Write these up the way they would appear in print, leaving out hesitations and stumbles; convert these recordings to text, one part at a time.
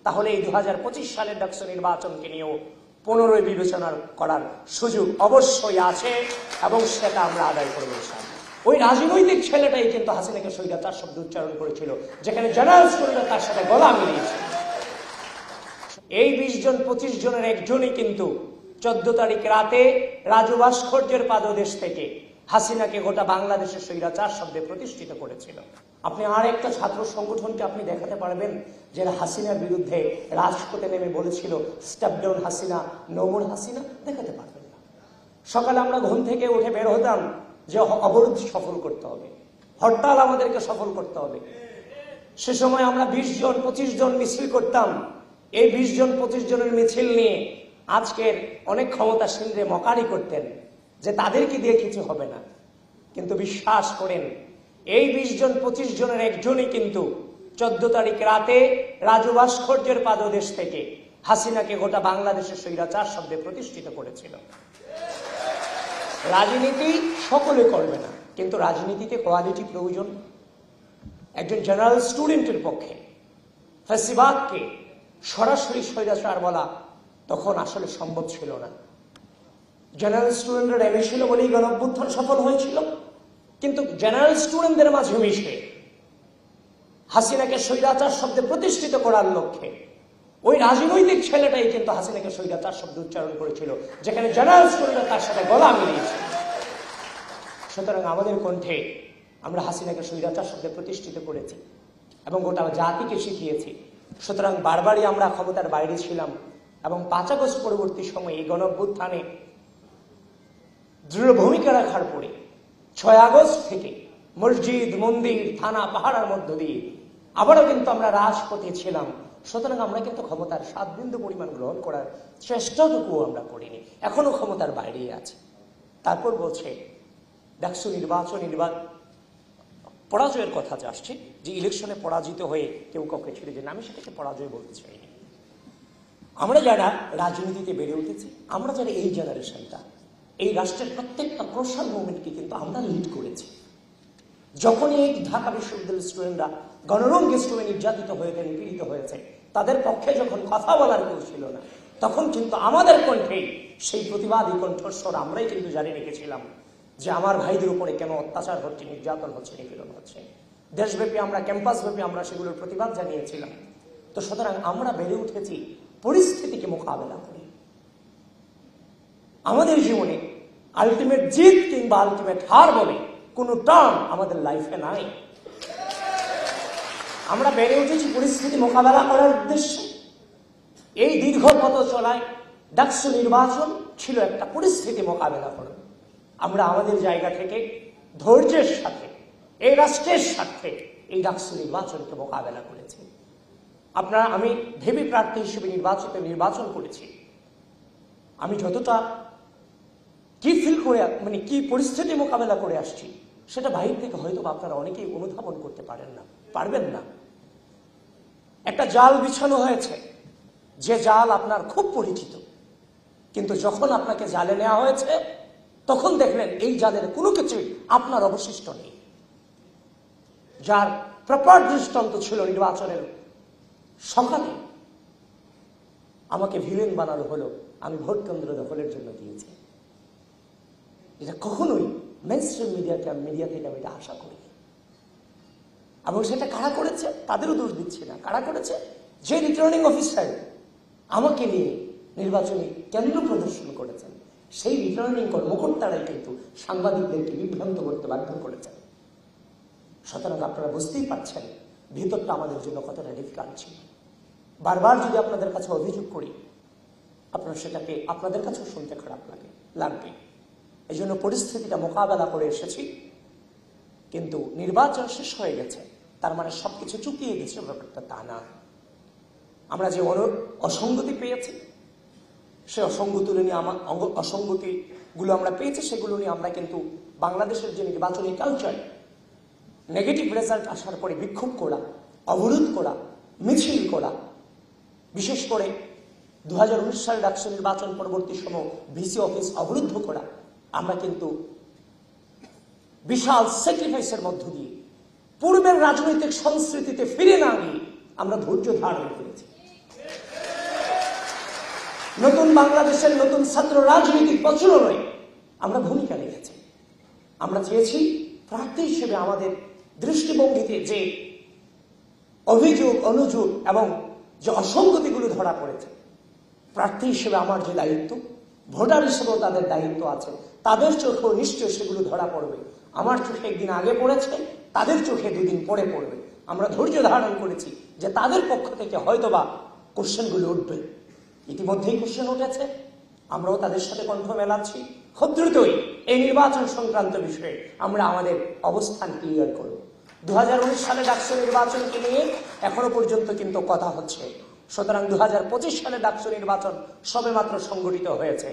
তাহলে এই 2025 সালের ডাকসু নির্বাচনকে নিয়েও পুনরায় বিবেচনা করার সুযোগ অবশ্যই আছে এবং সেটা আমরা আদায় করবো। ওই রাজনৈতিক ছেলেটাই কিন্তু হাসিনাকে স্বৈরাচার শব্দ উচ্চারণ করেছিল, যেখানে জেনারেল স্টুডেন্টরা তার সাথে গলা মিলিয়েছে। এই 20 জন 25 জনের একজনই কিন্তু 14 তারিখ রাতে রাজু ভাস্কর্যের পাদদেশ থেকে হাসিনাকে গোটা বাংলাদেশের স্বৈরাচার শব্দে প্রতিষ্ঠিত করেছিল। আপনি আর একটা ছাত্র সংগঠনকে আপনি দেখাতে পারবেন যে হাসিনার বিরুদ্ধে রাজপথে নেমে বলেছিল step down Hasina, no more Hasina? দেখাতে পারবেন না। সকালে আমরা ঘুম থেকে উঠে বের হতাম যে অবরোধ সফল করতে হবে, হরতাল আমাদেরকে সফল করতে হবে। সে সময় আমরা 20 জন 25 জন মিছিল করতাম। এই 20 জন 25 জনের মিছিল নিয়ে আজকের অনেক ক্ষমতাসীনরে মকারি করতেন যে তাদেরকে দিয়ে কিছু হবে না। কিন্তু বিশ্বাস করেন, এই 20 জন 25 জনের একজনই কিন্তু 14 তারিখ রাতে রাজু ভাস্কর্যের পাদদেশ থেকে হাসিনাকে গোটা বাংলাদেশের স্বৈরাচার শব্দে প্রতিষ্ঠিত করেছিল। রাজনীতি সকলে করবে না, কিন্তু রাজনীতিতে কোয়ালিটি প্রয়োজন। একজন জেনারেল স্টুডেন্টের পক্ষে ফ্যাসিবাদকে সরাসরি স্বৈরাচার বলা তখন আসলে সম্ভব ছিল না। জেনারেল স্টুডেন্টরা নেমে ছিল বলেই গণঅভ্যুত্থান সফল হয়েছিল, কিন্তু জেনারেল স্টুডেন্টদের মাঝে মিশে হাসিনাকে স্বৈরাচার শব্দে প্রতিষ্ঠিত করার লক্ষ্যে ওই রাজনৈতিক ছেলেটাই কিন্তু হাসিনাকে স্বৈরাচার শব্দ উচ্চারণ করেছিল, যেখানে জেনারেল স্টুডেন্টরা তার সাথে গলা মিলিয়েছে। সুতরাং আমাদের কণ্ঠে আমরা হাসিনাকে স্বৈরাচার শব্দে প্রতিষ্ঠিত করেছি এবং গোটা জাতিকে শিখিয়েছি। সুতরাং বারবারই আমরা ক্ষমতার বাইরে ছিলাম এবং 5 আগস্ট পরবর্তী সময়ে এই গণঅভ্যুত্থানে দৃঢ় ভূমিকা রাখার পরে 6 আগস্ট থেকে মসজিদ, মন্দির, থানা, পাহাড়ের মধ্য দিয়ে আবারও কিন্তু আমরা রাজপথে ছিলাম। সুতরাং আমরা কিন্তু ক্ষমতার 7 বিন্দু পরিমাণ গ্রহণ করার চেষ্টাটুকু আমরা করিনি, এখনো ক্ষমতার বাইরেই আছে। তারপর বলছে ডাকসু নির্বাচন পরাজয়ের কথা আসছে, যে ইলেকশনে পরাজিত হয়ে কেউ কাউকে ছেড়ে দেন, আমি সেটাকে পরাজয় বলতে চাইনি। আমরা যারা রাজনীতিতে বেড়ে উঠেছি, আমরা যারা এই জেনারেশনটা, এই রাষ্ট্রের প্রত্যেকটা ক্রুশাল মুভমেন্টকে কিন্তু আমরা লিড করেছি। যখনই এই ঢাকা বিশ্ববিদ্যালয়ের স্টুডেন্টরা গণরঙ্গে শ্রমে নির্যাতিত হয়েছে, নিপীড়িত হয়েছে, তাদের পক্ষে যখন কথা বলার কেউ ছিল না, তখন কিন্তু আমাদের কণ্ঠেই সেই প্রতিবাদী কণ্ঠস্বর আমরাই কিন্তু জারি রেখেছিলাম যে আমার ভাইদের উপরে কেন অত্যাচার হচ্ছে, নির্যাতন হচ্ছে, নিপীড়ন হচ্ছে। দেশব্যাপী আমরা, ক্যাম্পাসব্যাপী আমরা সেগুলোর প্রতিবাদ জানিয়েছিলাম। তো সুতরাং আমরা বেড়ে উঠেছি পরিস্থিতিকে মোকাবেলা করে। আমাদের জীবনে আলটিমেট জিত কিংবা আলটিমেট হার বলে কোনো টার্ম আমাদের লাইফে নাই। আমরা বেড়ে উঠেছি পরিস্থিতি মোকাবেলা করার উদ্দেশ্যে। এই দীর্ঘ পথ চলায় ডাকসু নির্বাচন ছিল একটা পরিস্থিতি মোকাবেলা করা। আমরা আমাদের জায়গা থেকে ধৈর্যের সাথে এই রাষ্ট্রের স্বার্থে এই ডাকসু নির্বাচনকে মোকাবেলা করেছি। আমি ভেবি প্রার্থী হিসেবে নির্বাচন করেছি। আমি যতটা কি ফিল করে, মানে কি পরিস্থিতি মোকাবেলা করে আসছি, সেটা বাইরে থেকে হয়তো আপনারা অনেকেই অনুধাবন করতে পারবেন না। একটা জাল বিছানো হয়েছে, যে জাল আপনার খুব পরিচিত, কিন্তু যখন আপনাকে জালে নেওয়া হয়েছে তখন দেখলেন এই জালের কোনো কিছুই আপনার অবশিষ্ট নেই। যার প্রপার দৃষ্টান্ত ছিল নির্বাচনের সকালে আমাকে ভিলেন বানানো হলো, আমি ভোট কেন্দ্র দখলের জন্য দিয়েছি। এটা কখনোই মেইনস্ট্রিম মিডিয়া থেকে আমি এটা আশা করি। এবং সেটা কারা করেছে তাদেরও দোষ দিচ্ছি না। কারা করেছে? যে রিটার্নিং অফিসার আমাকে নিয়ে নির্বাচনী কেন্দ্র প্রদর্শন করেছেন, সেই রিটার্নিং কর্মকর্তারাই কিন্তু সাংবাদিকদেরকে বিভ্রান্ত করতে বাধ্য করেছেন। সুতরাং আপনারা বুঝতেই পারছেন ভিতরটা আমাদের জন্য কতটা ডিফিকাল্ট ছিল। বারবার যদি আপনাদের কাছে অভিযোগ করি, আপনারা সেটাকে আপনাদের কাছেও শুনতে খারাপ লাগবে। এই জন্য পরিস্থিতিটা মোকাবেলা করে এসেছি। কিন্তু নির্বাচন শেষ হয়ে গেছে, তার মানে সবকিছু চুকিয়ে গেছে, ব্যাপারটা তা না। আমরা যে অসঙ্গতি পেয়েছি, সে অসঙ্গতিগুলো আমরা পেয়েছি, সেগুলো নিয়ে আমরা কিন্তু বাংলাদেশের যে নির্বাচনী কালচার, নেগেটিভ রেজাল্ট আসার পরে বিক্ষোভ করা, অবরোধ করা, মিছিল করা, বিশেষ করে 2019 সালে ডাকসু নির্বাচন পরবর্তী সময় ভিসি অফিস অবরুদ্ধ করা, আমরা কিন্তু বিশাল স্যাক্রিফাইসের মধ্য দিয়ে পূর্বের রাজনৈতিক সংস্কৃতিতে ফিরে না গিয়ে আমরা ধৈর্য ধারণ করেছি। নতুন বাংলাদেশের নতুন ছাত্র রাজনীতির প্রচলনে আমরা ভূমিকা রেখেছি। আমরা চেয়েছি প্রার্থী হিসেবে আমাদের দৃষ্টিভঙ্গিতে যে অভিযোগ, অনুযোগ এবং যে অসঙ্গতিগুলো ধরা পড়েছে, প্রার্থী হিসেবে আমার যে দায়িত্ব, ভোটার হিসেবেও তাদের দায়িত্ব আছে, তাদের চোখেও নিশ্চয় সেগুলো ধরা পড়বে। আমার চোখে একদিন আগে পড়েছে, তাদের চোখে দুদিন পরে পড়বে। আমরা ধৈর্য ধারণ করেছি যে তাদের পক্ষ থেকে হয়তোবা কোশ্চেনগুলো উঠবে। ইতিমধ্যেই কোশ্চেন উঠেছে, আমরাও তাদের সাথে কণ্ঠ মেলাচ্ছি। খুব দ্রুতই এই নির্বাচন সংক্রান্ত বিষয়ে আমরা আমাদের অবস্থান ক্লিয়ার করব। 2019 সালে ডাকসু নির্বাচনকে নিয়ে এখনো পর্যন্ত কিন্তু কথা হচ্ছে। সুতরাং 2025 সালে ডাকসু নির্বাচন সবেমাত্র সংগঠিত হয়েছে।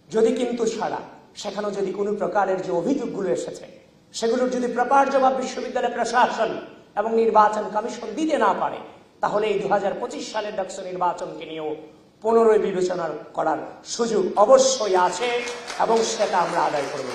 যদি কিন্তু ছাড়া সেখানে যদি কোনো প্রকারের যে অভিযোগগুলো এসেছে সেগুলোর যদি প্রপার জবাব বিশ্ববিদ্যালয় প্রশাসন এবং নির্বাচন কমিশন দিতে না পারে, তাহলে এই 2025 সালের ডাকসু নির্বাচনকে নিয়েও পুনরায় বিবেচনা করার সুযোগ অবশ্যই আছে এবং সেটা আমরা আদায় করবো।